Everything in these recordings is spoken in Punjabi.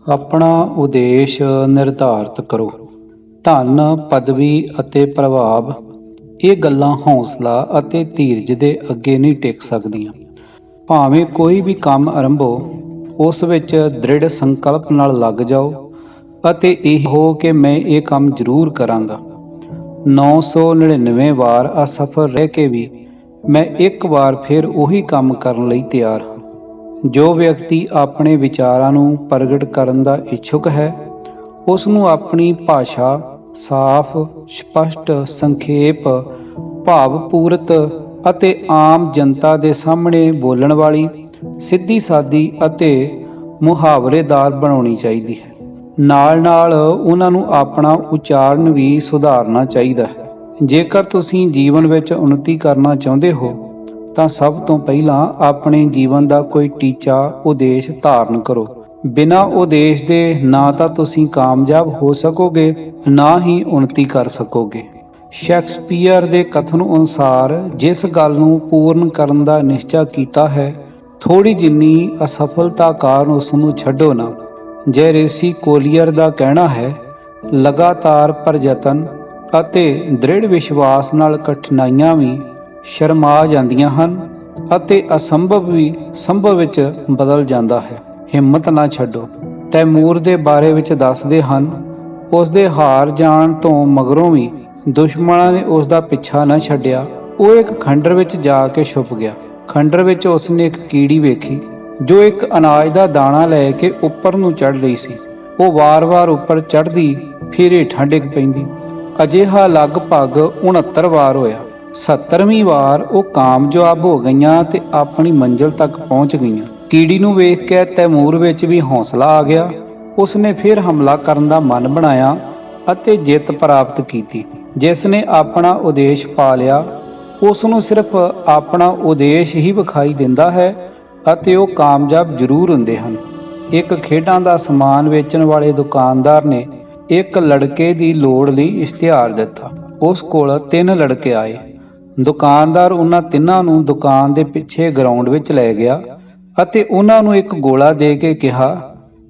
ਆਪਣਾ ਉਦੇਸ਼ ਨਿਰਧਾਰਤ ਕਰੋ। ਧਨ, ਪਦਵੀ ਅਤੇ ਪ੍ਰਭਾਵ ਇਹ ਗੱਲਾਂ ਹੌਸਲਾ ਅਤੇ ਧੀਰਜ ਦੇ ਅੱਗੇ ਨਹੀਂ ਟਿਕ ਸਕਦੀਆਂ। ਭਾਵੇਂ ਕੋਈ ਵੀ ਕੰਮ ਆਰੰਭੋ, ਉਸ ਵਿੱਚ ਦ੍ਰਿੜ ਸੰਕਲਪ ਨਾਲ ਲੱਗ ਜਾਓ ਅਤੇ ਇਹ ਹੋ ਕਿ ਮੈਂ ਇਹ ਕੰਮ ਜ਼ਰੂਰ ਕਰਾਂਗਾ। 999 ਵਾਰ ਅਸਫਲ ਰਹਿ ਕੇ ਵੀ ਮੈਂ ਇੱਕ ਵਾਰ ਫਿਰ ਉਹੀ ਕੰਮ ਕਰਨ ਲਈ ਤਿਆਰ ਹਾਂ। ਜੋ ਵਿਅਕਤੀ ਆਪਣੇ ਵਿਚਾਰਾਂ ਨੂੰ ਪ੍ਰਗਟ ਕਰਨ ਦਾ ਇੱਛੁਕ ਹੈ, ਉਸ ਨੂੰ ਆਪਣੀ ਭਾਸ਼ਾ ਸਾਫ਼, ਸਪਸ਼ਟ, ਸੰਖੇਪ, ਭਾਵਪੂਰਤ ਅਤੇ ਆਮ ਜਨਤਾ ਦੇ ਸਾਹਮਣੇ ਬੋਲਣ ਵਾਲੀ, ਸਿੱਧੀ ਸਾਦੀ ਅਤੇ ਮੁਹਾਵਰੇਦਾਰ ਬਣਾਉਣੀ ਚਾਹੀਦੀ ਹੈ। ਨਾਲ ਉਹਨਾਂ ਨੂੰ ਆਪਣਾ ਉਚਾਰਨ ਵੀ ਸੁਧਾਰਨਾ ਚਾਹੀਦਾ ਹੈ। ਜੇਕਰ ਤੁਸੀਂ ਜੀਵਨ ਵਿੱਚ ਉੱਨਤੀ ਕਰਨਾ ਚਾਹੁੰਦੇ ਹੋ ਤਾਂ ਸਭ ਤੋਂ ਪਹਿਲਾਂ ਆਪਣੇ ਜੀਵਨ ਦਾ ਕੋਈ ਟੀਚਾ ਉਦੇਸ਼ ਧਾਰਨ ਕਰੋ। ਬਿਨਾਂ ਉਦੇਸ਼ ਦੇ ਨਾ ਤਾਂ ਤੁਸੀਂ ਕਾਮਯਾਬ ਹੋ ਸਕੋਗੇ, ਨਾ ਹੀ ਉੱਨਤੀ ਕਰ ਸਕੋਗੇ। ਸ਼ੇਕਸਪੀਅਰ ਦੇ ਕਥਨ ਅਨੁਸਾਰ, ਜਿਸ ਗੱਲ ਨੂੰ ਪੂਰਨ ਕਰਨ ਦਾ ਨਿਸ਼ਚਾ ਕੀਤਾ ਹੈ, ਥੋੜੀ ਜਿੰਨੀ ਅਸਫਲਤਾ ਕਾਰਨ ਉਸ ਨੂੰ ਛੱਡੋ ਨਾ। ਜੈਰੇਸੀ ਕੋਲੀਅਰ ਦਾ ਕਹਿਣਾ ਹੈ, ਲਗਾਤਾਰ ਪ੍ਰਯਤਨ ਅਤੇ ਦ੍ਰਿੜ ਵਿਸ਼ਵਾਸ ਨਾਲ ਕਠਿਨਾਈਆਂ ਵੀ ਸ਼ਰਮਾ ਜਾਂਦੀਆਂ ਹਨ ਅਤੇ ਅਸੰਭਵ ਵੀ ਸੰਭਵ ਵਿੱਚ ਬਦਲ ਜਾਂਦਾ ਹੈ। ਹਿੰਮਤ ਨਾ ਛੱਡੋ। ਤੈਮੂਰ ਦੇ ਬਾਰੇ ਵਿੱਚ ਦੱਸਦੇ ਹਨ, ਉਸ ਦੇ ਹਾਰ ਜਾਣ ਤੋਂ ਮਗਰੋਂ ਵੀ ਦੁਸ਼ਮਣਾਂ ਨੇ ਉਸ ਦਾ ਪਿੱਛਾ ਨਾ ਛੱਡਿਆ। ਉਹ ਇੱਕ ਖੰਡਰ ਵਿੱਚ ਜਾ ਕੇ ਛੁਪ ਗਿਆ। ਖੰਡਰ ਵਿੱਚ ਉਸਨੇ ਇੱਕ ਕੀੜੀ ਵੇਖੀ ਜੋ ਇੱਕ ਅਨਾਜ ਦਾ ਦਾਣਾ ਲੈ ਕੇ ਉੱਪਰ ਨੂੰ ਚੜ੍ਹ ਰਹੀ ਸੀ। ਉਹ ਵਾਰ-ਵਾਰ ਉੱਪਰ ਚੜ੍ਹਦੀ, ਫਿਰ ਹੇਠਾਂ ਡਿੱਗ ਪੈਂਦੀ। ਅਜਿਹਾ ਲਗਭਗ 69 ਵਾਰ ਹੋਇਆ। 70ਵੀਂ ਵਾਰ ਉਹ ਕਾਮਯਾਬ ਹੋ ਗਈਆਂ ਤੇ ਆਪਣੀ ਮੰਜ਼ਿਲ ਤੱਕ ਪਹੁੰਚ ਗਈਆਂ। ਕੀੜੀ ਨੂੰ ਵੇਖ ਕੇ ਤੈਮੂਰ ਵਿੱਚ ਵੀ ਹੌਸਲਾ ਆ ਗਿਆ। ਉਸਨੇ ਫਿਰ ਹਮਲਾ ਕਰਨ ਦਾ ਮਨ ਬਣਾਇਆ ਅਤੇ ਜਿੱਤ ਪ੍ਰਾਪਤ ਕੀਤੀ। ਜਿਸ ਨੇ ਆਪਣਾ ਉਦੇਸ਼ ਪਾ ਲਿਆ, ਉਸ ਨੂੰ ਸਿਰਫ ਆਪਣਾ ਉਦੇਸ਼ ਹੀ ਵਿਖਾਈ ਦਿੰਦਾ ਹੈ ਅਤੇ ਉਹ ਕਾਮਯਾਬ ਜ਼ਰੂਰ ਹੁੰਦੇ ਹਨ। ਇੱਕ ਖੇਡਾਂ ਦਾ ਸਮਾਨ ਵੇਚਣ ਵਾਲੇ ਦੁਕਾਨਦਾਰ ਨੇ ਇੱਕ ਲੜਕੇ ਦੀ ਲੋੜ ਲਈ ਇਸ਼ਤਿਹਾਰ ਦਿੱਤਾ। ਉਸ ਕੋਲ 3 ਲੜਕੇ ਆਏ। ਦੁਕਾਨਦਾਰ ਉਹਨਾਂ ਤਿੰਨਾਂ ਨੂੰ ਦੁਕਾਨ ਦੇ ਪਿੱਛੇ ਗਰਾਊਂਡ ਵਿੱਚ ਲੈ ਗਿਆ ਅਤੇ ਉਹਨਾਂ ਨੂੰ ਇੱਕ ਗੋਲਾ ਦੇ ਕੇ ਕਿਹਾ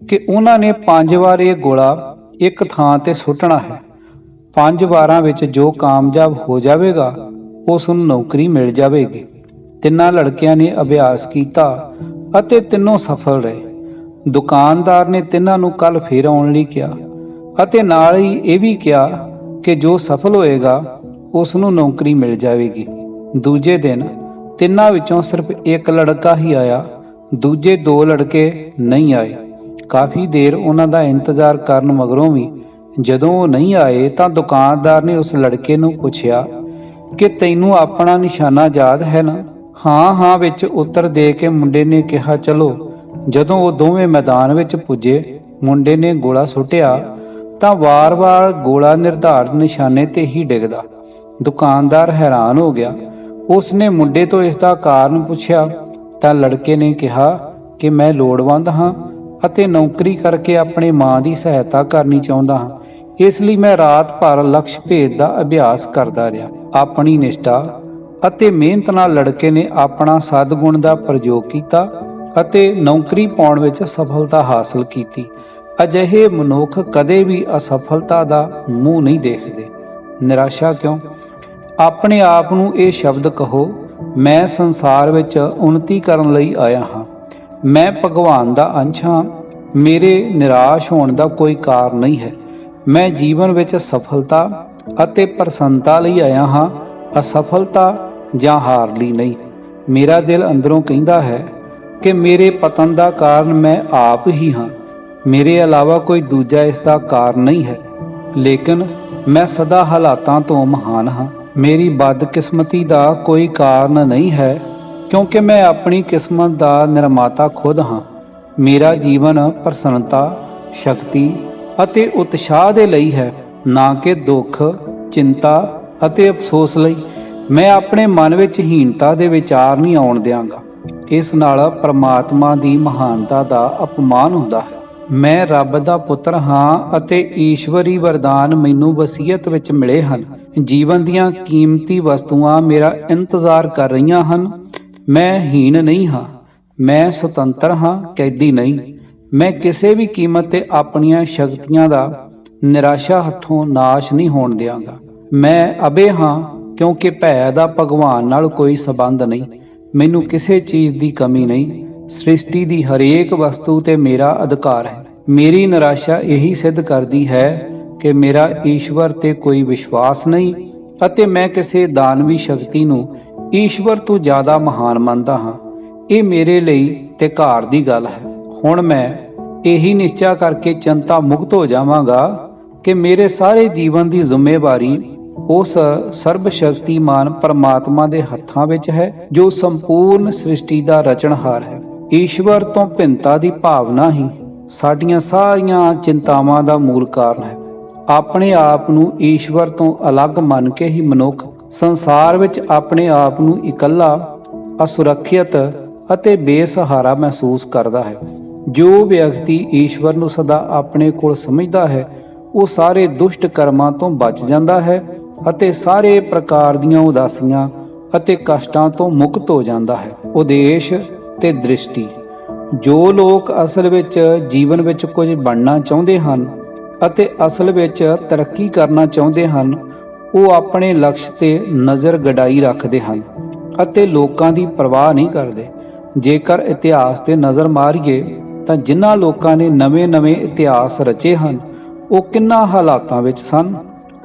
ਕਿ ਉਹਨਾਂ ਨੇ 5 ਵਾਰ ਇਹ ਗੋਲਾ ਇੱਕ ਥਾਂ ਤੇ ਸੁੱਟਣਾ ਹੈ। 5 ਵਾਰਾਂ ਵਿੱਚ ਜੋ ਕਾਮਯਾਬ ਹੋ ਜਾਵੇਗਾ, ਉਸ ਨੂੰ ਨੌਕਰੀ ਮਿਲ ਜਾਵੇਗੀ। ਤਿੰਨਾਂ ਲੜਕਿਆਂ ਨੇ ਅਭਿਆਸ ਕੀਤਾ ਅਤੇ ਤਿੰਨੋਂ ਸਫਲ ਰਹੇ। ਦੁਕਾਨਦਾਰ ਨੇ ਤਿੰਨਾਂ ਨੂੰ ਕੱਲ ਫੇਰ ਆਉਣ ਲਈ ਕਿਹਾ ਅਤੇ ਨਾਲ ਹੀ ਇਹ ਵੀ ਕਿਹਾ ਕਿ ਜੋ ਸਫਲ ਹੋਏਗਾ ਉਸ ਨੂੰ ਨੌਕਰੀ ਮਿਲ ਜਾਵੇਗੀ। ਦੂਜੇ ਦਿਨ ਤਿੰਨਾਂ ਵਿੱਚੋਂ ਸਿਰਫ ਇੱਕ ਲੜਕਾ ਹੀ ਆਇਆ। ਦੂਜੇ 2 ਲੜਕੇ ਨਹੀਂ ਆਏ। ਕਾਫੀ ਦੇਰ ਉਹਨਾਂ ਦਾ ਇੰਤਜ਼ਾਰ ਕਰਨ ਮਗਰੋਂ ਵੀ ਜਦੋਂ ਉਹ ਨਹੀਂ ਆਏ ਤਾਂ ਦੁਕਾਨਦਾਰ ਨੇ ਉਸ ਲੜਕੇ ਨੂੰ ਪੁੱਛਿਆ ਕਿ ਤੈਨੂੰ ਆਪਣਾ ਨਿਸ਼ਾਨਾ ਯਾਦ ਹੈ ਨਾ? ਹਾਂ ਵਿੱਚ ਉੱਤਰ ਦੇ ਕੇ ਮੁੰਡੇ ਨੇ ਕਿਹਾ, ਚਲੋ। ਜਦੋਂ ਉਹ ਦੋਵੇਂ ਮੈਦਾਨ ਵਿੱਚ ਪੁੱਜੇ, ਮੁੰਡੇ ਨੇ ਗੋਲਾ ਸੁੱਟਿਆ ਤਾਂ ਵਾਰ-ਵਾਰ ਗੋਲਾ ਨਿਰਧਾਰਤ ਨਿਸ਼ਾਨੇ ਤੇ ਹੀ ਡਿੱਗਦਾ। ਦੁਕਾਨਦਾਰ ਹੈਰਾਨ ਹੋ ਗਿਆ। ਉਸ ਨੇ ਮੁੰਡੇ ਤੋਂ ਇਸ ਦਾ ਕਾਰਨ ਪੁੱਛਿਆ ਤਾਂ ਲੜਕੇ ਨੇ ਕਿਹਾ ਕਿ ਮੈਂ ਲੋੜਵੰਦ ਹਾਂ ਅਤੇ ਨੌਕਰੀ ਕਰਕੇ ਆਪਣੇ ਮਾਂ ਦੀ ਸਹਾਇਤਾ ਕਰਨੀ ਚਾਹੁੰਦਾ ਹਾਂ, ਇਸ ਲਈ ਮੈਂ ਰਾਤ ਭਰ ਲਕਸ਼ ਭੇਦ ਦਾ ਅਭਿਆਸ ਕਰਦਾ ਰਿਹਾ। ਆਪਣੀ ਨਿਸ਼ਠਾ ਅਤੇ ਮਿਹਨਤ ਨਾਲ ਲੜਕੇ ਨੇ ਆਪਣਾ ਸਦਗੁਣ ਦਾ ਪ੍ਰਯੋਗ ਕੀਤਾ ਅਤੇ ਨੌਕਰੀ ਪਾਉਣ ਵਿੱਚ ਸਫਲਤਾ ਹਾਸਲ ਕੀਤੀ। ਅਜਿਹੇ ਮਨੁੱਖ ਕਦੇ ਵੀ ਅਸਫਲਤਾ ਦਾ ਮੂੰਹ ਨਹੀਂ ਦੇਖਦੇ। ਨਿਰਾਸ਼ਾ ਕਿਉਂ? ਆਪਣੇ ਆਪ ਨੂੰ ਇਹ ਸ਼ਬਦ ਕਹੋ, ਮੈਂ ਸੰਸਾਰ ਵਿੱਚ ਉੱਨਤੀ ਕਰਨ ਲਈ ਆਇਆ ਹਾਂ। ਮੈਂ ਭਗਵਾਨ ਦਾ ਅੰਸ਼ ਹਾਂ। ਮੇਰੇ ਨਿਰਾਸ਼ ਹੋਣ ਦਾ ਕੋਈ ਕਾਰਨ ਨਹੀਂ ਹੈ। ਮੈਂ ਜੀਵਨ ਵਿੱਚ ਸਫਲਤਾ ਅਤੇ ਪ੍ਰਸੰਨਤਾ ਲਈ ਆਇਆ ਹਾਂ, ਅਸਫਲਤਾ ਜਾਂ ਹਾਰ ਲਈ ਨਹੀਂ। ਮੇਰਾ ਦਿਲ ਅੰਦਰੋਂ ਕਹਿੰਦਾ ਹੈ ਕਿ ਮੇਰੇ ਪਤਨ ਦਾ ਕਾਰਨ ਮੈਂ ਆਪ ਹੀ ਹਾਂ। ਮੇਰੇ ਇਲਾਵਾ ਕੋਈ ਦੂਜਾ ਇਸ ਦਾ ਕਾਰਨ ਨਹੀਂ ਹੈ। ਲੇਕਿਨ ਮੈਂ ਸਦਾ ਹਾਲਾਤਾਂ ਤੋਂ ਮਹਾਨ ਹਾਂ। ਮੇਰੀ ਬਦਕਿਸਮਤੀ ਦਾ ਕੋਈ ਕਾਰਨ ਨਹੀਂ ਹੈ, ਕਿਉਂਕਿ ਮੈਂ ਆਪਣੀ ਕਿਸਮਤ ਦਾ ਨਿਰਮਾਤਾ ਖੁਦ ਹਾਂ। ਮੇਰਾ ਜੀਵਨ ਪ੍ਰਸੰਨਤਾ, ਸ਼ਕਤੀ ਅਤੇ ਉਤਸ਼ਾਹ ਦੇ ਲਈ ਹੈ, ਨਾ ਕਿ ਦੁੱਖ, ਚਿੰਤਾ ਅਤੇ ਅਫਸੋਸ ਲਈ। ਮੈਂ ਆਪਣੇ ਮਨ ਵਿੱਚ ਹੀਨਤਾ ਦੇ ਵਿਚਾਰ ਨਹੀਂ ਆਉਣ ਦਿਆਂਗਾ। ਇਸ ਨਾਲ ਪਰਮਾਤਮਾ ਦੀ ਮਹਾਨਤਾ ਦਾ ਅਪਮਾਨ ਹੁੰਦਾ ਹੈ। ਮੈਂ ਰੱਬ ਦਾ ਪੁੱਤਰ ਹਾਂ ਅਤੇ ਈਸ਼ਵਰੀ ਵਰਦਾਨ ਮੈਨੂੰ ਵਸੀਅਤ ਵਿੱਚ ਮਿਲੇ ਹਨ। ਜੀਵਨ ਦੀਆਂ ਕੀਮਤੀ ਵਸਤੂਆਂ ਮੇਰਾ ਇੰਤਜ਼ਾਰ ਕਰ ਰਹੀਆਂ ਹਨ। ਮੈਂ ਹੀਨ ਨਹੀਂ ਹਾਂ। ਮੈਂ ਸੁਤੰਤਰ ਹਾਂ, ਕੈਦੀ ਨਹੀਂ। ਮੈਂ ਕਿਸੇ ਵੀ ਕੀਮਤ ਤੇ ਆਪਣੀਆਂ ਸ਼ਕਤੀਆਂ ਦਾ ਨਿਰਾਸ਼ਾ ਹੱਥੋਂ ਨਾਸ਼ ਨਹੀਂ ਹੋਣ ਦਿਆਂਗਾ। ਮੈਂ ਅਬੇ ਹਾਂ, ਕਿਉਂਕਿ ਭੈ ਦਾ ਭਗਵਾਨ ਨਾਲ ਕੋਈ ਸੰਬੰਧ ਨਹੀਂ। ਮੈਨੂੰ ਕਿਸੇ ਚੀਜ਼ ਦੀ ਕਮੀ ਨਹੀਂ। ਸ੍ਰਿਸ਼ਟੀ ਦੀ ਹਰੇਕ ਵਸਤੂ ਤੇ ਮੇਰਾ ਅਧਿਕਾਰ ਹੈ। ਮੇਰੀ ਨਿਰਾਸ਼ਾ ਇਹੀ ਸਿੱਧ ਕਰਦੀ ਹੈ ਕਿ ਮੇਰਾ ਈਸ਼ਵਰ ਤੇ ਕੋਈ ਵਿਸ਼ਵਾਸ ਨਹੀਂ ਅਤੇ ਮੈਂ ਕਿਸੇ ਦਾਨਵੀ ਸ਼ਕਤੀ ਨੂੰ ਈਸ਼ਵਰ ਤੋਂ ਜ਼ਿਆਦਾ ਮਹਾਨ ਮੰਨਦਾ ਹਾਂ। ਇਹ ਮੇਰੇ ਲਈ ਤੇ ਘਾਰ ਦੀ ਗੱਲ ਹੈ। ਹੁਣ ਮੈਂ ਇਹੀ ਨਿਸ਼ਚਾ ਕਰਕੇ ਚਿੰਤਾ ਮੁਕਤ ਹੋ ਜਾਵਾਂਗਾ ਕਿ ਮੇਰੇ ਸਾਰੇ ਜੀਵਨ ਦੀ ਜ਼ਿੰਮੇਵਾਰੀ ਉਸ ਸਰਬ ਸ਼ਕਤੀਮਾਨ ਪਰਮਾਤਮਾ ਦੇ ਹੱਥਾਂ ਵਿੱਚ ਹੈ, ਜੋ ਸੰਪੂਰਨ ਸ੍ਰਿਸ਼ਟੀ ਦਾ ਰਚਣਹਾਰ ਹੈ। ਈਸ਼ਵਰ ਤੋਂ ਭਿੰਨਤਾ ਦੀ ਭਾਵਨਾ ਹੀ ਸਾਡੀਆਂ ਸਾਰੀਆਂ ਚਿੰਤਾਵਾਂ ਦਾ ਮੂਲ ਕਾਰਨ ਹੈ। ਆਪਣੇ ਆਪ ਨੂੰ ਈਸ਼ਵਰ ਤੋਂ ਅਲੱਗ ਮੰਨ ਕੇ ਹੀ ਮਨੁੱਖ ਸੰਸਾਰ ਵਿੱਚ ਆਪਣੇ ਆਪ ਨੂੰ ਇਕੱਲਾ, ਅਸੁਰੱਖਿਅਤ ਅਤੇ ਬੇਸਹਾਰਾ ਮਹਿਸੂਸ ਕਰਦਾ ਹੈ। ਜੋ ਵਿਅਕਤੀ ਈਸ਼ਵਰ ਨੂੰ ਸਦਾ ਆਪਣੇ ਕੋਲ ਸਮਝਦਾ ਹੈ, ਉਹ ਸਾਰੇ ਦੁਸ਼ਟ ਕਰਮਾਂ ਤੋਂ ਬਚ ਜਾਂਦਾ ਹੈ ਅਤੇ ਸਾਰੇ ਪ੍ਰਕਾਰ ਦੀਆਂ ਉਦਾਸੀਆਂ ਅਤੇ ਕਸ਼ਟਾਂ ਤੋਂ ਮੁਕਤ ਹੋ ਜਾਂਦਾ ਹੈ। ਉਦੇਸ਼ ਤੇ ਦ੍ਰਿਸ਼ਟੀ। ਜੋ ਲੋਕ ਅਸਲ ਵਿੱਚ ਜੀਵਨ ਵਿੱਚ ਕੁਝ ਬਣਨਾ ਚਾਹੁੰਦੇ ਹਨ ਅਤੇ ਅਸਲ ਵਿੱਚ ਤਰੱਕੀ ਕਰਨਾ ਚਾਹੁੰਦੇ ਹਨ, ਉਹ ਆਪਣੇ ਲਕਸ਼ ਤੇ ਨਜ਼ਰ ਗਡਾਈ ਰੱਖਦੇ ਹਨ ਅਤੇ ਲੋਕਾਂ ਦੀ ਪਰਵਾਹ ਨਹੀਂ ਕਰਦੇ। ਜੇਕਰ ਇਤਿਹਾਸ ਤੇ ਨਜ਼ਰ ਮਾਰੀਏ ਤਾਂ ਜਿਨ੍ਹਾਂ ਲੋਕਾਂ ਨੇ ਨਵੇਂ-ਨਵੇਂ ਇਤਿਹਾਸ ਰਚੇ ਹਨ, ਉਹ ਕਿੰਨਾ ਹਾਲਾਤਾਂ ਵਿੱਚ ਸਨ।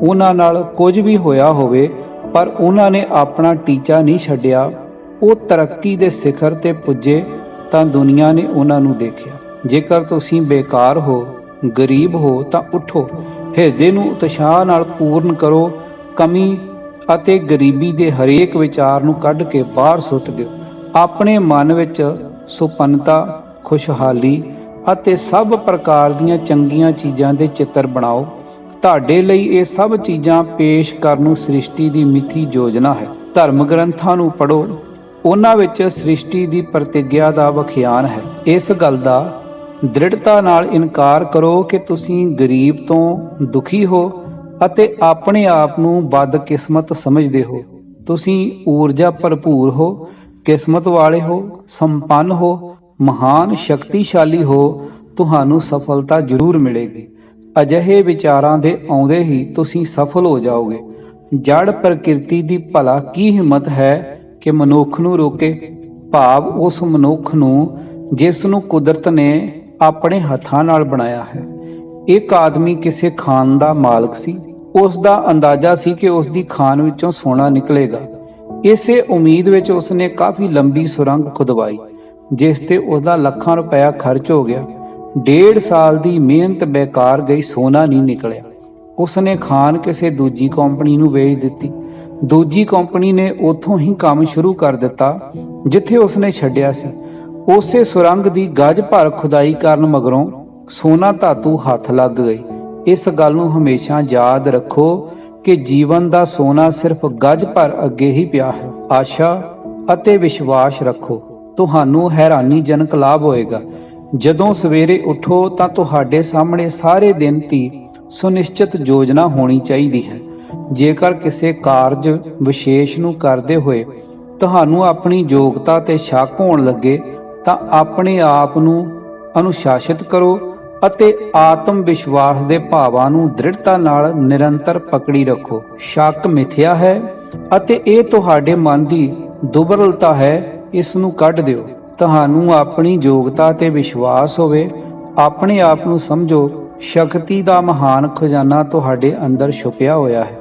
ਉਹਨਾਂ ਨਾਲ ਕੁਝ ਵੀ ਹੋਇਆ ਹੋਵੇ, ਪਰ ਉਹਨਾਂ ਨੇ ਆਪਣਾ ਟੀਚਾ ਨਹੀਂ ਛੱਡਿਆ। ਉਹ ਤਰੱਕੀ ਦੇ ਸਿਖਰ ਤੇ ਪੁੱਜੇ ਤਾਂ ਦੁਨੀਆ ਨੇ ਉਹਨਾਂ ਨੂੰ ਦੇਖਿਆ। ਜੇਕਰ ਤੁਸੀਂ ਬੇਕਾਰ ਹੋ, ਗਰੀਬ ਹੋ ਤਾਂ ਉਠੋ, ਹਿਰਦੇ ਨੂੰ ਉਤਸ਼ਾਹ ਨਾਲ ਪੂਰਨ ਕਰੋ। ਕਮੀ ਅਤੇ ਗਰੀਬੀ ਦੇ ਹਰੇਕ ਵਿਚਾਰ ਨੂੰ ਕੱਢ ਕੇ ਬਾਹਰ ਸੁੱਟ ਦਿਓ। ਆਪਣੇ ਮਨ ਵਿੱਚ ਸੁਪੰਨਤਾ, ਖੁਸ਼ਹਾਲੀ ਅਤੇ ਸਭ ਪ੍ਰਕਾਰ ਦੀਆਂ ਚੰਗੀਆਂ ਚੀਜ਼ਾਂ ਦੇ ਚਿੱਤਰ ਬਣਾਓ। ਤੁਹਾਡੇ ਲਈ ਇਹ ਸਭ ਚੀਜ਼ਾਂ ਪੇਸ਼ ਕਰਨ ਨੂੰ ਸ੍ਰਿਸ਼ਟੀ ਦੀ ਮਿੱਥੀ ਯੋਜਨਾ ਹੈ। ਧਰਮ ਗ੍ਰੰਥਾਂ ਨੂੰ ਪੜ੍ਹੋ, ਉਹਨਾਂ ਵਿੱਚ ਸ੍ਰਿਸ਼ਟੀ ਦੀ ਪ੍ਰਤਿਗਿਆ ਦਾ ਵਿਖਿਆਨ ਹੈ। ਇਸ ਗੱਲ ਦਾ ਦ੍ਰਿੜਤਾ ਨਾਲ ਇਨਕਾਰ ਕਰੋ ਕਿ ਤੁਸੀਂ ਗਰੀਬ ਤੋਂ ਦੁਖੀ ਹੋ ਅਤੇ ਆਪਣੇ ਆਪ ਨੂੰ ਬਦਕਿਸਮਤ ਸਮਝਦੇ ਹੋ। ਤੁਸੀਂ ਊਰਜਾ ਭਰਪੂਰ ਹੋ, ਕਿਸਮਤ ਵਾਲੇ ਹੋ, ਸੰਪੰਨ ਹੋ, ਮਹਾਨ ਸ਼ਕਤੀਸ਼ਾਲੀ ਹੋ। ਤੁਹਾਨੂੰ ਸਫਲਤਾ ਜ਼ਰੂਰ ਮਿਲੇਗੀ। ਅਜਿਹੇ ਵਿਚਾਰਾਂ ਦੇ ਆਉਂਦੇ ਹੀ ਤੁਸੀਂ ਸਫਲ ਹੋ ਜਾਓਗੇ। ਜੜ ਪ੍ਰਕਿਰਤੀ ਦੀ ਭਲਾ ਕੀ ਹਿੰਮਤ ਹੈ ਕਿ ਮਨੁੱਖ ਨੂੰ ਰੋਕੇ, ਭਾਵ ਉਸ ਮਨੁੱਖ ਨੂੰ ਜਿਸ ਨੂੰ ਕੁਦਰਤ ਨੇ ਆਪਣੇ ਹੱਥਾਂ ਨਾਲ ਬਣਾਇਆ ਹੈ। ਇੱਕ ਆਦਮੀ ਕਿਸੇ ਖਾਨ ਦਾ ਮਾਲਕ ਸੀ। ਉਸ ਦਾ ਅੰਦਾਜ਼ਾ ਸੀ ਕਿ ਉਸ ਦੀ ਖਾਨ ਵਿੱਚੋਂ ਸੋਨਾ ਨਿਕਲੇਗਾ। ਇਸੇ ਉਮੀਦ ਵਿੱਚ ਉਸਨੇ ਕਾਫੀ ਲੰਬੀ ਸੁਰੰਗ ਖੁਦਵਾਈ, ਜਿਸ ਤੇ ਉਸਦਾ ਲੱਖਾਂ ਰੁਪਇਆ ਖਰਚ ਹੋ ਗਿਆ। 1.5 ਸਾਲ ਦੀ ਮਿਹਨਤ ਬੇਕਾਰ ਗਈ, ਸੋਨਾ ਨਹੀਂ ਨਿਕਲਿਆ। ਉਸਨੇ ਖਾਨ ਕਿਸੇ ਦੂਜੀ ਕੰਪਨੀ ਨੂੰ ਵੇਚ ਦਿੱਤੀ। ਦੂਜੀ ਕੰਪਨੀ ਨੇ ਉੱਥੋਂ ਹੀ ਕੰਮ ਸ਼ੁਰੂ ਕਰ ਦਿੱਤਾ ਜਿੱਥੇ ਉਸਨੇ ਛੱਡਿਆ ਸੀ। ਉਸੇ ਸੁਰੰਗ ਦੀ ਗਜ ਭਰ ਖੁਦਾਈ ਕਰਨ ਮਗਰੋਂ ਸੋਨਾ ਧਾਤੂ ਹੱਥ ਲੱਗ ਗਈ। ਇਸ ਗੱਲ ਨੂੰ ਹਮੇਸ਼ਾ ਯਾਦ ਰੱਖੋ ਕਿ ਜੀਵਨ ਦਾ ਸੋਨਾ ਸਿਰਫ ਗਜ ਭਰ ਅੱਗੇ ਹੀ ਪਿਆ ਹੈ। ਆਸ਼ਾ ਅਤੇ ਵਿਸ਼ਵਾਸ ਰੱਖੋ, ਤੁਹਾਨੂੰ ਹੈਰਾਨੀਜਨਕ ਲਾਭ ਹੋਏਗਾ। ਜਦੋਂ ਸਵੇਰੇ ਉੱਠੋ ਤਾਂ ਤੁਹਾਡੇ ਸਾਹਮਣੇ ਸਾਰੇ ਦਿਨ ਦੀ ਸੁਨਿਸ਼ਚਿਤ ਯੋਜਨਾ ਹੋਣੀ ਚਾਹੀਦੀ ਹੈ। ਜੇਕਰ ਕਿਸੇ ਕਾਰਜ ਵਿਸ਼ੇਸ਼ ਨੂੰ ਕਰਦੇ ਹੋਏ ਤੁਹਾਨੂੰ ਆਪਣੀ ਯੋਗਤਾ ਤੇ ਸ਼ੱਕ ਹੋਣ ਲੱਗੇ ਤਾਂ ਆਪਣੇ ਆਪ ਨੂੰ ਅਨੁਸ਼ਾਸਿਤ ਕਰੋ ਅਤੇ ਆਤਮ ਵਿਸ਼ਵਾਸ ਦੇ ਭਾਵਾਂ ਨੂੰ ਦ੍ਰਿੜਤਾ ਨਾਲ ਨਿਰੰਤਰ ਪਕੜੀ ਰੱਖੋ। ਸ਼ੱਕ ਮਿਥਿਆ ਹੈ ਅਤੇ ਇਹ ਤੁਹਾਡੇ ਮਨ ਦੀ ਦੁਰਬਲਤਾ ਹੈ। ਇਸ ਨੂੰ ਕੱਢ ਦਿਓ। ਤੁਹਾਨੂੰ ਆਪਣੀ ਯੋਗਤਾ ਤੇ ਵਿਸ਼ਵਾਸ ਹੋਵੇ। ਆਪਣੇ ਆਪ ਨੂੰ ਸਮਝੋ, ਸ਼ਕਤੀ ਦਾ ਮਹਾਨ ਖਜ਼ਾਨਾ ਤੁਹਾਡੇ ਅੰਦਰ ਛੁਪਿਆ ਹੋਇਆ ਹੈ।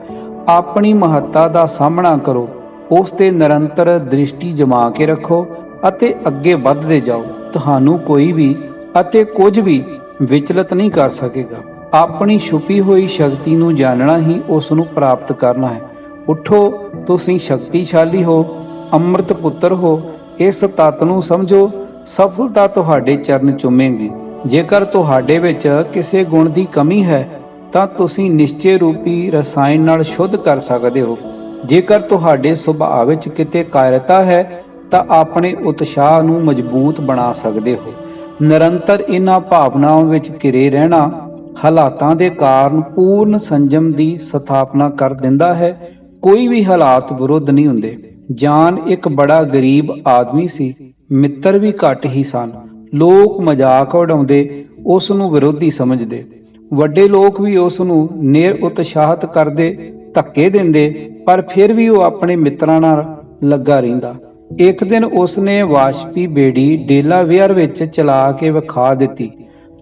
ਆਪਣੀ ਮਹੱਤਤਾ ਦਾ ਸਾਹਮਣਾ ਕਰੋ, ਉਸ ਤੇ ਨਿਰੰਤਰ ਦ੍ਰਿਸ਼ਟੀ ਜਮਾ ਕੇ ਰੱਖੋ ਅਤੇ ਅੱਗੇ ਵੱਧਦੇ ਜਾਓ। ਤੁਹਾਨੂੰ ਕੋਈ ਵੀ ਅਤੇ ਕੁਝ ਵੀ ਵਿਚਲਿਤ ਨਹੀਂ ਕਰ ਸਕੇਗਾ। ਆਪਣੀ ਛੁਪੀ ਹੋਈ ਸ਼ਕਤੀ ਨੂੰ ਜਾਣਨਾ ਹੀ ਉਸ ਨੂੰ ਪ੍ਰਾਪਤ ਕਰਨਾ ਹੈ। ਉੱਠੋ, ਤੁਸੀਂ ਸ਼ਕਤੀਸ਼ਾਲੀ ਹੋ, ਅੰਮ੍ਰਿਤ ਪੁੱਤਰ ਹੋ। ਇਸ ਤੱਤ ਨੂੰ ਸਮਝੋ, ਸਫਲਤਾ ਤੁਹਾਡੇ ਚਰਨ ਚੁੰਮੇਗੀ। ਜੇਕਰ ਤੁਹਾਡੇ ਵਿੱਚ ਕਿਸੇ ਗੁਣ ਦੀ ਕਮੀ ਹੈ ਤਾਂ ਤੁਸੀਂ ਨਿਸ਼ਚੇ ਰੂਪੀ ਰਸਾਇਣ ਨਾਲ ਸ਼ੁੱਧ ਕਰ ਸਕਦੇ ਹੋ। ਜੇਕਰ ਤੁਹਾਡੇ ਸੁਭਾਅ ਵਿੱਚ ਕਿਤੇ ਕਾਇਰਤਾ ਹੈ ਤਾਂ ਆਪਣੇ ਉਤਸ਼ਾਹ ਨੂੰ ਮਜ਼ਬੂਤ ਬਣਾ ਸਕਦੇ ਹੋ। ਨਿਰੰਤਰ ਇਹਨਾਂ ਭਾਵਨਾਵਾਂ ਵਿੱਚ ਘਿਰੇ ਰਹਿਣਾ ਹਾਲਾਤਾਂ ਦੇ ਕਾਰਨ ਪੂਰਨ ਸੰਜਮ ਦੀ ਸਥਾਪਨਾ ਕਰ ਦਿੰਦਾ ਹੈ। ਕੋਈ ਵੀ ਹਾਲਾਤ ਵਿਰੁੱਧ ਨਹੀਂ ਹੁੰਦੇ। ਜਾਨ ਇੱਕ ਬੜਾ ਗਰੀਬ ਆਦਮੀ ਸੀ। ਮਿੱਤਰ ਵੀ ਘੱਟ ਹੀ ਸਨ। ਲੋਕ ਮਜ਼ਾਕ ਉਡਾਉਂਦੇ ਉਸ ਨੂੰ ਵਿਰੋਧੀ ਸਮਝਦੇ। ਵੱਡੇ ਲੋਕ ਵੀ ਉਸ ਨੂੰ ਨਿਰ ਉਤਸ਼ਾਹਿਤ ਕਰਦੇ, ਧੱਕੇ ਦਿੰਦੇ, ਪਰ ਫਿਰ ਵੀ ਉਹ ਆਪਣੇ ਮਿੱਤਰਾਂ ਨਾਲ ਲੱਗਾ ਰਹਿੰਦਾ। ਇੱਕ ਦਿਨ ਉਸ ਨੇ ਵਾਸ਼ਪੀ ਬੇੜੀ ਡੇਲਾਵੇਅਰ ਵਿੱਚ ਚਲਾ ਕੇ ਵਿਖਾ ਦਿੱਤੀ,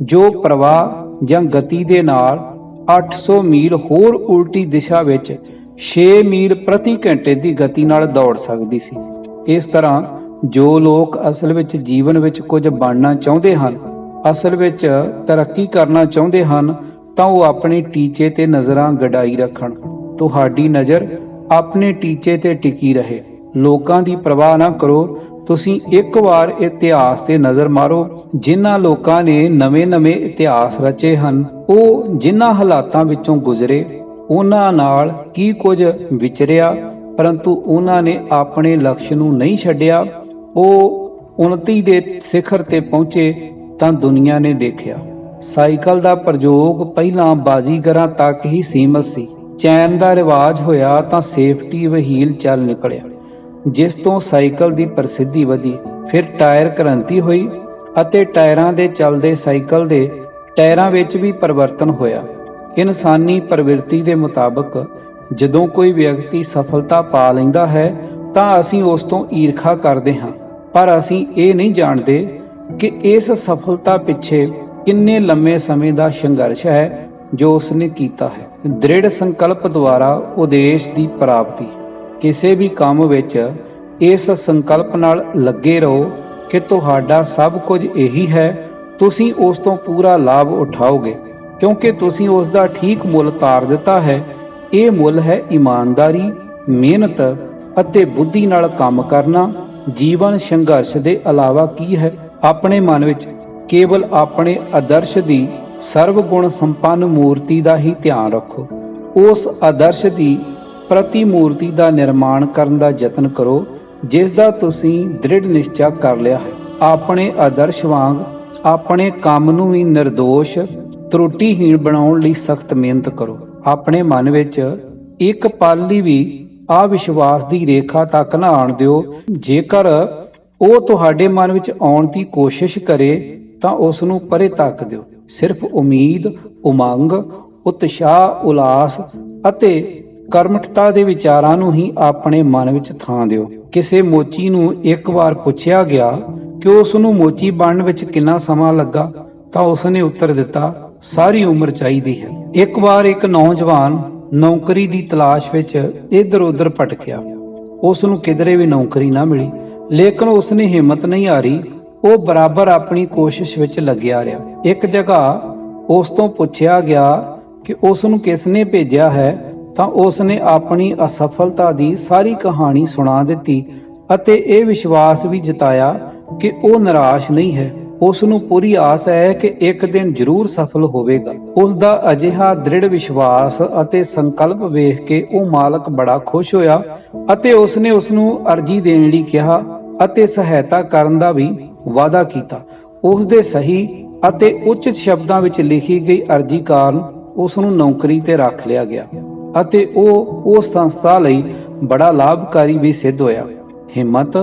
ਜੋ ਪ੍ਰਵਾਹ ਜਾਂ ਗਤੀ ਦੇ ਨਾਲ 800 ਮੀਲ ਹੋਰ ਉਲਟੀ ਦਿਸ਼ਾ ਵਿੱਚ 6 ਮੀਲ ਪ੍ਰਤੀ ਘੰਟੇ ਦੀ ਗਤੀ ਨਾਲ ਦੌੜ ਸਕਦੀ ਸੀ। ਇਸ ਤਰ੍ਹਾਂ ਜੋ ਲੋਕ ਅਸਲ ਵਿੱਚ ਜੀਵਨ ਵਿੱਚ ਕੁਝ ਬਣਨਾ ਚਾਹੁੰਦੇ ਹਨ, ਅਸਲ ਵਿੱਚ ਤਰੱਕੀ ਕਰਨਾ ਚਾਹੁੰਦੇ ਹਨ, ਤਾਂ ਉਹ ਆਪਣੇ ਟੀਚੇ ਤੇ ਨਜ਼ਰਾਂ ਗਡਾਈ ਰੱਖਣ। ਤੁਹਾਡੀ ਨਜ਼ਰ ਆਪਣੇ ਟੀਚੇ ਤੇ ਟਿਕੀ ਰਹੇ। ਲੋਕਾਂ ਦੀ ਪਰਵਾਹ ਨਾ ਕਰੋ। ਤੁਸੀਂ ਇੱਕ ਵਾਰ ਇਤਿਹਾਸ ਤੇ ਨਜ਼ਰ ਮਾਰੋ। ਜਿਨ੍ਹਾਂ ਲੋਕਾਂ ਨੇ ਨਵੇਂ-ਨਵੇਂ ਇਤਿਹਾਸ ਰਚੇ ਹਨ, ਉਹ ਜਿਨ੍ਹਾਂ ਹਾਲਾਤਾਂ ਵਿੱਚੋਂ ਗੁਜ਼ਰੇ, ਉਹਨਾਂ ਨਾਲ ਕੀ ਕੁਝ ਵਿਚਰਿਆ, ਪਰੰਤੂ ਉਹਨਾਂ ਨੇ ਆਪਣੇ ਲਕਸ਼ ਨੂੰ ਨਹੀਂ ਛੱਡਿਆ। ਉਹ ਉੱਨਤੀ ਦੇ ਸਿਖਰ ਤੇ ਪਹੁੰਚੇ ਤਾਂ ਦੁਨੀਆ ਨੇ ਦੇਖਿਆ। ਸਾਈਕਲ ਦਾ ਪ੍ਰਯੋਗ ਪਹਿਲਾਂ ਬਾਜ਼ੀਗਰਾਂ ਤੱਕ ਹੀ ਸੀਮਤ ਸੀ। ਚੈਨ ਦਾ ਰਿਵਾਜ ਹੋਇਆ ਤਾਂ ਸੇਫਟੀ ਵਹੀਲ ਚੱਲ ਨਿਕਲਿਆ, ਜਿਸ ਤੋਂ ਸਾਈਕਲ ਦੀ ਪ੍ਰਸਿੱਧੀ ਵਧੀ। ਫਿਰ ਟਾਇਰ ਕ੍ਰਾਂਤੀ ਹੋਈ ਅਤੇ ਟਾਇਰਾਂ ਦੇ ਚੱਲਦੇ ਸਾਈਕਲ ਦੇ ਟਾਇਰਾਂ ਵਿੱਚ ਵੀ ਪਰਿਵਰਤਨ ਹੋਇਆ। ਇਨਸਾਨੀ ਪ੍ਰਵਿਰਤੀ ਦੇ ਮੁਤਾਬਕ ਜਦੋਂ ਕੋਈ ਵਿਅਕਤੀ ਸਫਲਤਾ ਪਾ ਲੈਂਦਾ ਹੈ ਤਾਂ ਅਸੀਂ ਉਸ ਤੋਂ ਈਰਖਾ ਕਰਦੇ ਹਾਂ, ਪਰ ਅਸੀਂ ਇਹ ਨਹੀਂ ਜਾਣਦੇ ਕਿ ਇਸ ਸਫਲਤਾ ਪਿੱਛੇ ਕਿੰਨੇ ਲੰਮੇ ਸਮੇਂ ਦਾ ਸੰਘਰਸ਼ ਹੈ ਜੋ ਉਸਨੇ ਕੀਤਾ ਹੈ। ਦ੍ਰਿੜ ਸੰਕਲਪ ਦੁਆਰਾ ਉਦੇਸ਼ ਦੀ ਪ੍ਰਾਪਤੀ। ਕਿਸੇ ਵੀ ਕੰਮ ਵਿੱਚ ਇਸ ਸੰਕਲਪ ਨਾਲ ਲੱਗੇ ਰਹੋ ਕਿ ਤੁਹਾਡਾ ਸਭ ਕੁਝ ਇਹੀ ਹੈ। ਤੁਸੀਂ ਉਸ ਤੋਂ ਪੂਰਾ ਲਾਭ ਉਠਾਓਗੇ, ਕਿਉਂਕਿ ਤੁਸੀਂ ਉਸ ਦਾ ਠੀਕ ਮੁੱਲ ਤਾਰ ਦਿੱਤਾ ਹੈ। ਇਹ ਮੁੱਲ ਹੈ ਇਮਾਨਦਾਰੀ, ਮਿਹਨਤ ਅਤੇ ਬੁੱਧੀ ਨਾਲ ਕੰਮ ਕਰਨਾ। ਜੀਵਨ ਸੰਘਰਸ਼ ਦੇ ਇਲਾਵਾ ਕੀ ਹੈ? ਆਪਣੇ ਮਨ ਵਿੱਚ ਕੇਵਲ ਆਪਣੇ ਆਦਰਸ਼ ਦੀ ਸਰਵਗੁਣ ਸੰਪੰਨ ਮੂਰਤੀ ਦਾ ਹੀ ਧਿਆਨ ਰੱਖੋ। ਉਸ ਆਦਰਸ਼ ਦੀ ਪ੍ਰਤੀਮੂਰਤੀ ਦਾ ਨਿਰਮਾਣ ਕਰਨ ਦਾ ਯਤਨ ਕਰੋ, ਜਿਸ ਦਾ ਤੁਸੀਂ ਦ੍ਰਿੜ ਨਿਸ਼ਚਾ ਕਰ ਲਿਆ ਹੈ। ਆਪਣੇ ਆਦਰਸ਼ ਵਾਂਗ ਆਪਣੇ ਕੰਮ ਨੂੰ ਵੀ ਨਿਰਦੋਸ਼, ਤਰੁੱਟੀਹੀਣ ਬਣਾਉਣ ਲਈ ਸਖਤ ਮਿਹਨਤ ਕਰੋ। ਆਪਣੇ ਮਨ ਵਿੱਚ ਇੱਕ ਪਲ ਲਈ ਵੀ ਅਵਿਸ਼ਵਾਸ ਦੀ ਰੇਖਾ ਤੱਕ ਨਾ ਆਉਣ ਦਿਓ। ਜੇਕਰ ਉਹ ਤੁਹਾਡੇ ਮਨ ਵਿੱਚ ਆਉਣ ਦੀ ਕੋਸ਼ਿਸ਼ ਕਰੇ ਤਾਂ ਉਸ ਨੂੰ ਪਰੇ ਧੱਕ ਦਿਓ। ਸਿਰਫ ਉਮੀਦ, ਉਮੰਗ, ਉਤਸ਼ਾਹ, ਉਲਾਸ ਅਤੇ ਕਰਮਠਤਾ ਦੇ ਵਿਚਾਰਾਂ ਨੂੰ ਹੀ ਆਪਣੇ ਮਨ ਵਿੱਚ ਥਾਂ ਦਿਓ। ਕਿਸੇ ਮੋਚੀ ਨੂੰ ਇੱਕ ਵਾਰ ਪੁੱਛਿਆ ਗਿਆ ਕਿ ਉਸ ਨੂੰ ਮੋਚੀ ਬਣਨ ਵਿੱਚ ਕਿੰਨਾ ਸਮਾਂ ਲੱਗਾ, ਤਾਂ ਉਸ ਨੇ ਉੱਤਰ ਦਿੱਤਾ, ਸਾਰੀ ਉਮਰ ਚਾਹੀਦੀ ਹੈ। ਇੱਕ ਵਾਰ ਇੱਕ ਨੌਜਵਾਨ ਨੌਕਰੀ ਦੀ ਤਲਾਸ਼ ਵਿੱਚ ਇੱਧਰ ਉੱਧਰ ਭਟਕਿਆ। ਉਸ ਨੂੰ ਕਿਧਰੇ ਵੀ ਨੌਕਰੀ ਨਾ ਮਿਲੀ, ਲੇਕਿਨ ਉਸ ਨੇ ਹਿੰਮਤ ਨਹੀਂ ਹਾਰੀ। ਉਹ ਬਰਾਬਰ ਆਪਣੀ ਕੋਸ਼ਿਸ਼ ਵਿੱਚ ਲੱਗਿਆ ਰਿਹਾ। ਇੱਕ ਜਗ੍ਹਾ ਉਸ ਤੋਂ ਪੁੱਛਿਆ ਗਿਆ ਕਿ ਉਸ ਨੂੰ ਕਿਸ ਨੇ ਭੇਜਿਆ ਹੈ, ਤਾਂ ਉਸ ਨੇ ਆਪਣੀ ਅਸਫਲਤਾ ਦੀ ਸਾਰੀ ਕਹਾਣੀ ਸੁਣਾ ਦਿੱਤੀ ਅਤੇ ਇਹ ਵਿਸ਼ਵਾਸ ਵੀ ਜਤਾਇਆ ਕਿ ਉਹ ਨਿਰਾਸ਼ ਨਹੀਂ ਹੈ। ਉਸ ਨੂੰ ਪੂਰੀ ਆਸ ਹੈ ਕਿ ਇੱਕ ਦਿਨ ਜ਼ਰੂਰ ਸਫਲ ਹੋਵੇਗਾ। ਉਸ ਦਾ ਅਜਿਹਾ ਦ੍ਰਿੜ ਵਿਸ਼ਵਾਸ ਅਤੇ ਸੰਕਲਪ ਵੇਖ ਕੇ ਉਹ ਮਾਲਕ ਬੜਾ ਖੁਸ਼ ਹੋਇਆ ਅਤੇ ਉਸ ਨੇ ਉਸ ਨੂੰ ਅਰਜ਼ੀ ਦੇਣ ਲਈ ਕਿਹਾ ਅਤੇ ਸਹਾਇਤਾ ਕਰਨ ਦਾ ਵੀ ਵਾਅਦਾ ਕੀਤਾ। ਉਸ ਦੇ ਸਹੀ ਅਤੇ ਉਚਿਤ ਸ਼ਬਦਾਂ ਵਿੱਚ ਲਿਖੀ ਗਈ ਅਰਜ਼ੀ ਕਾਰਨ ਉਸ ਨੂੰ ਨੌਕਰੀ ਤੇ ਰੱਖ ਲਿਆ ਗਿਆ ਅਤੇ ਉਹ ਉਸ ਸੰਸਥਾ ਲਈ ਬੜਾ ਲਾਭਕਾਰੀ ਵੀ ਸਿੱਧ ਹੋਇਆ। ਹਿੰਮਤ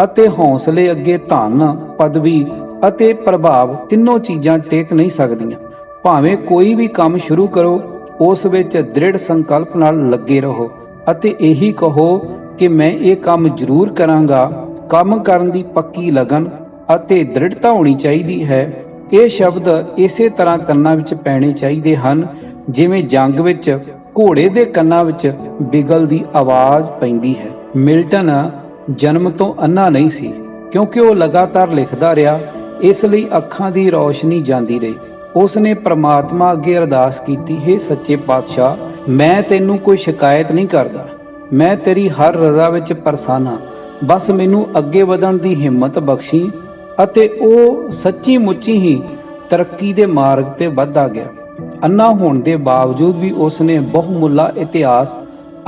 ਅਤੇ ਹੌਸਲੇ ਅੱਗੇ ਧਨ, ਪਦਵੀ ਅਤੇ ਪ੍ਰਭਾਵ ਤਿੰਨੋਂ ਚੀਜ਼ਾਂ ਟੇਕ ਨਹੀਂ ਸਕਦੀਆਂ। ਭਾਵੇਂ ਕੋਈ ਵੀ ਕੰਮ ਸ਼ੁਰੂ ਕਰੋ, ਉਸ ਵਿੱਚ ਦ੍ਰਿੜ ਸੰਕਲਪ ਨਾਲ ਲੱਗੇ ਰਹੋ ਅਤੇ ਇਹੀ ਕਹੋ ਕਿ ਮੈਂ ਇਹ ਕੰਮ ਜ਼ਰੂਰ ਕਰਾਂਗਾ। ਕੰਮ ਕਰਨ ਦੀ ਪੱਕੀ ਲਗਨ ਅਤੇ ਦ੍ਰਿੜਤਾ ਹੋਣੀ ਚਾਹੀਦੀ ਹੈ। ਇਹ ਸ਼ਬਦ ਇਸੇ ਤਰ੍ਹਾਂ ਕੰਨਾਂ ਵਿੱਚ ਪੈਣੇ ਚਾਹੀਦੇ ਹਨ ਜਿਵੇਂ ਜੰਗ ਵਿੱਚ ਘੋੜੇ ਦੇ ਕੰਨਾਂ ਵਿੱਚ ਬਿਗਲ ਦੀ ਆਵਾਜ਼ ਪੈਂਦੀ ਹੈ। ਮਿਲਟਨ ਜਨਮ ਤੋਂ ਅੰਨ੍ਹਾ ਨਹੀਂ ਸੀ, ਕਿਉਂਕਿ ਉਹ ਲਗਾਤਾਰ ਲਿਖਦਾ ਰਿਹਾ, ਇਸ ਲਈ ਅੱਖਾਂ ਦੀ ਰੌਸ਼ਨੀ ਜਾਂਦੀ ਰਹੀ। ਉਸ ਨੇ ਪ੍ਰਮਾਤਮਾ ਅੱਗੇ ਅਰਦਾਸ ਕੀਤੀ, ਹੇ ਸੱਚੇ ਪਾਤਸ਼ਾਹ, ਮੈਂ ਤੈਨੂੰ ਕੋਈ ਸ਼ਿਕਾਇਤ ਨਹੀਂ ਕਰਦਾ, ਮੈਂ ਤੇਰੀ ਹਰ ਰਜ਼ਾ ਵਿੱਚ ਪ੍ਰਸੰਨ ਹਾਂ। ਬਸ ਮੈਨੂੰ ਅੱਗੇ ਵਧਣ ਦੀ ਹਿੰਮਤ ਬਖਸ਼ੀ। ਅਤੇ ਉਹ ਸੱਚੀ ਮੁੱਚੀ ਹੀ ਤਰੱਕੀ ਦੇ ਮਾਰਗ ਤੇ ਵੱਧਦਾ ਗਿਆ। ਅੰਨ੍ਹਾ ਹੋਣ ਦੇ ਬਾਵਜੂਦ ਵੀ ਉਸ ਨੇ ਬਹੁਮੁੱਲਾ ਇਤਿਹਾਸ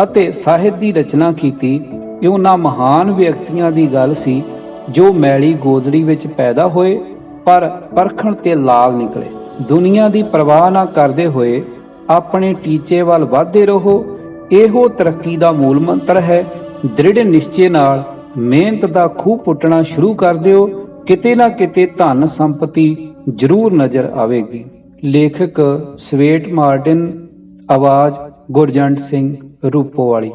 ਅਤੇ ਸਾਹਿਤ ਦੀ ਰਚਨਾ ਕੀਤੀ। ਇਹ ਉਹਨਾਂ ਮਹਾਨ ਵਿਅਕਤੀਆਂ ਦੀ ਗੱਲ ਸੀ ਜੋ ਮੈਲੀ ਗੋਦੜੀ ਵਿੱਚ ਪੈਦਾ ਹੋਏ ਪਰ ਪਰਖਣ ਤੇ ਲਾਲ ਨਿਕਲੇ। ਦੁਨੀਆ ਦੀ ਪਰਵਾਹ ਨਾ ਕਰਦੇ ਹੋਏ ਆਪਣੇ ਟੀਚੇ ਵੱਲ ਵਧਦੇ ਰਹੋ। ਇਹੋ ਤਰੱਕੀ ਦਾ ਮੂਲ ਮੰਤਰ ਹੈ। ਦ੍ਰਿੜ ਨਿਸ਼ਚੇ ਨਾਲ ਮਿਹਨਤ ਦਾ ਖੂਹ ਪੁੱਟਣਾ ਸ਼ੁਰੂ ਕਰ ਦਿਓ, ਕਿਤੇ ਨਾ ਕਿਤੇ ਧਨ ਸੰਪਤੀ ਜ਼ਰੂਰ ਨਜ਼ਰ ਆਵੇਗੀ। ਲੇਖਕ ਸਵੇਟ ਮਾਰਟਿਨ, ਆਵਾਜ਼ ਗੁਰਜੰਟ ਸਿੰਘ ਰੂਪੋਵਾਲੀ।